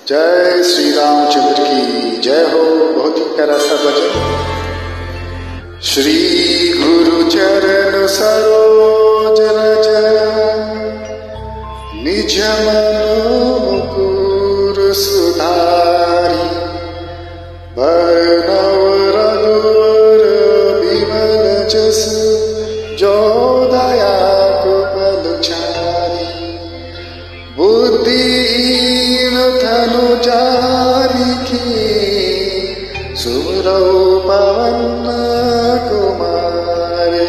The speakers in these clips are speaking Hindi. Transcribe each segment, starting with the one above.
जय श्री रामचंद्र की जय हो। बहुत ही प्यारा सा भजन। श्री गुरु चरण सरोज रज निज मनो मुकुर सुधारी बरनव रघुवर विमल जस जो दया को बलचारी बुद्धिहीन धनु जारिके सुरौ पवन कुमारे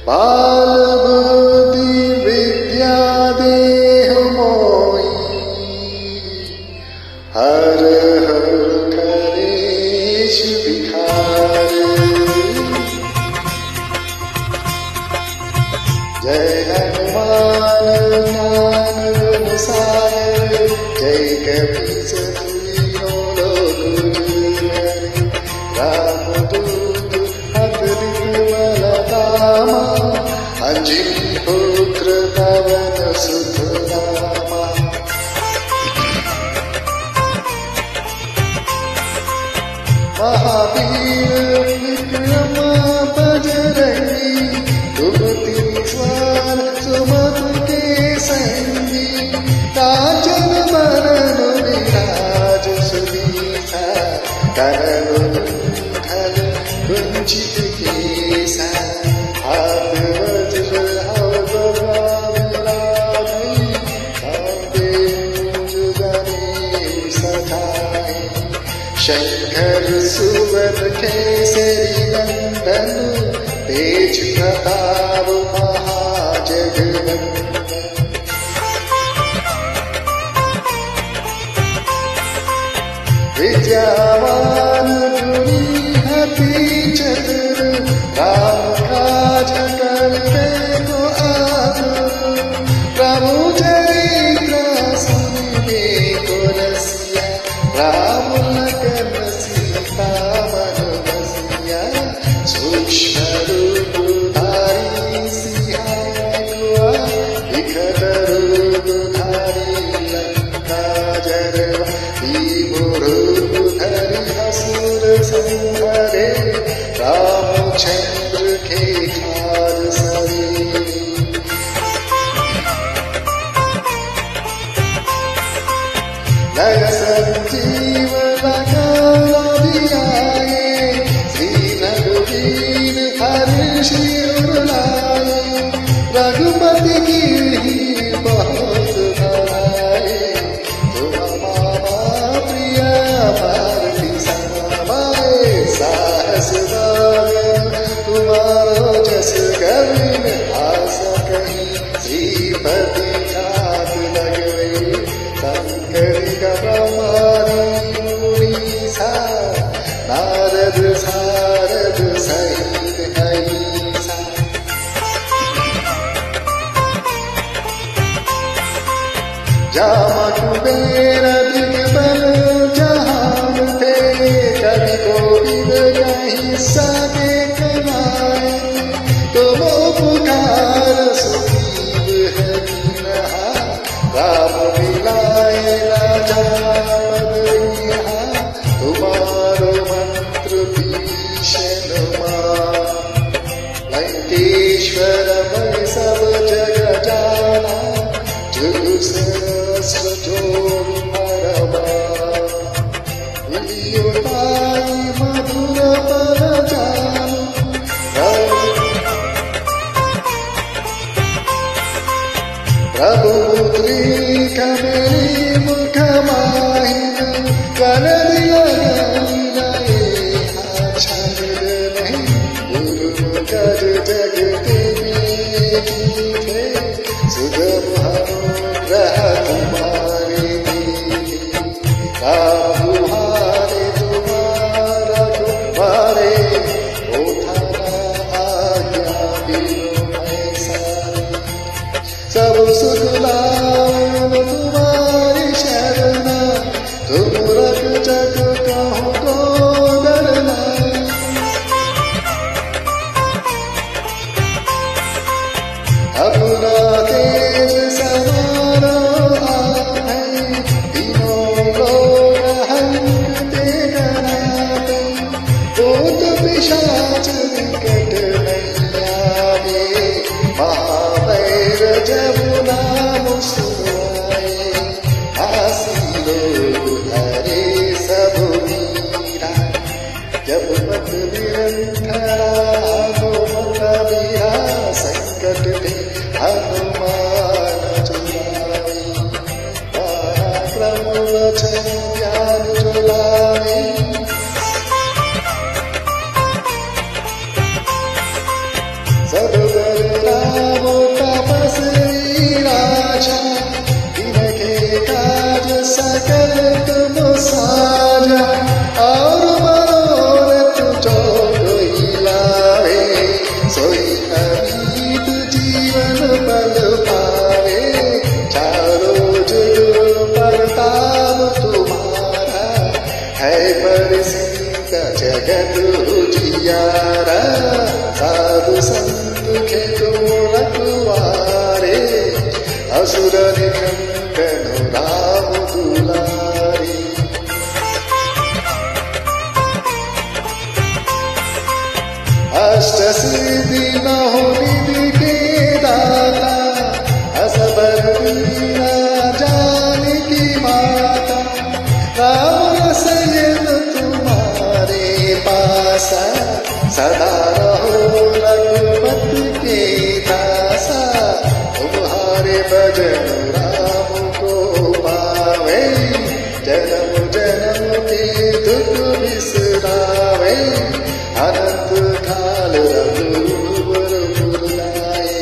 बाल बुद्धि विद्या देह मोहि हर हर कलेश विखारे। जय हनुमान ज्ञान गुण सागर जय कपीस तीनों लोक उजियारे। रामदूत अतुलित बल धामा अंजनी पुत्र पवन सुत नामा। महावीर विक्रम बजरंगी दुमति स्वार सुमति के संगी कांचन बरन विराज सुबीसा करन धल कुंचित केसा। हाथ वज्र विराधि कांधे मूंज गले सधाए। शंकर सुवन केसरी नंदन तेज प्रताप महाजगवंदन। विद्यावान गुणी अति चतुर राम काज करते को आतुर। प्रभु चरित्र सुनिबे को रसिया राम लगन सीता मन बसिया। सूक्ष्म रूप धारी सिंहा विकट रूप धारी लंका जरवा। भीम रूप धरि असुर संहारे रामचंद्र के खार सरे। नर संजीव लगाना दियाए श्री रघुवीर हर्ष उर लाए। रघुपति की बहुत भलाए तुम मामा प्रिय भारती समाए। साहस गायन तुम्हारो जस कवि आस कही श्रीपति घात लगवे। शंकरी का ब्रह्मारी मुनीसा नारद सारद सहित ऐसा। जामा कुबेर दिग्बल जहान थे कवि गोविंद कहीं सके कनाए। तुम पुकार सुग्रीव है कीन्हा राम मिलाए राजा बलिहा। तुम्हारो मंत्र भीषण मान लंकेश्वर मैं सब जग जाना। जुग सहस्र जोर मरवा लियो ताई मधुर पर जान। प्रभु मुद्रिका मेरी मुख माहिन कर दिया छंद नहीं। गुरु कर जग के थे सुगम अनुग्रह तुम्हारे काबुहारे तुम्हारा तुम्हारे उठाना आज्ञा बिनु ऐसा। सब सुख लाभ तुम्हारी शरण तुम रक्षक खड़ा हनुमत बीरा संकट पे हनुमान चुरावे पराक्रम वचन ज्ञान चुरावे सब बलरामो तपस्वी राजा इनके काज सकल तुम साजा और मनोरथ जो कोई लावे सोई अमित जीवन बल पावे चारों जुग प्रताप तुम्हारा है परिसिद्ध जगत उजियारा साधु संत के तुम रखवारे असुर निकंदन राम दुलारे अष्ट सिद्धि नौ निधि के दाता असबर वीरा जानकी माता राम सयन तुम्हारे पासा सदा रहो रघुपति के दासा तुम्हारे भजन राम को पावे जन्म जन्म के दुख बिसरावे अनंत काल रघुवर बुलाए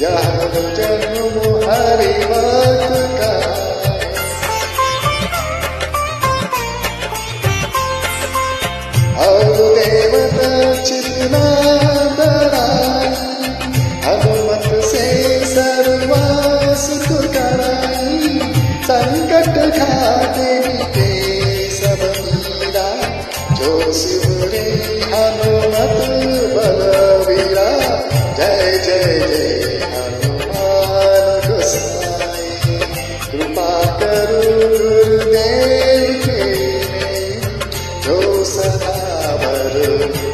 जहाँ जन्म हरि भक्त का और देवता चितना डराई हनुमत से सर्वा सुख कराई संकट घाटे के सब मीरा जो सिमरे हनुमत बलवीरा जय जय जय हनुमान गोसाई कृपा करो गुरुदेव के जो सदा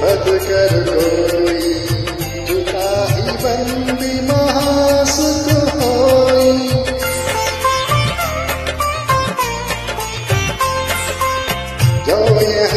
पद कर कोई जुटा ही बंदी महासुख होई जो यह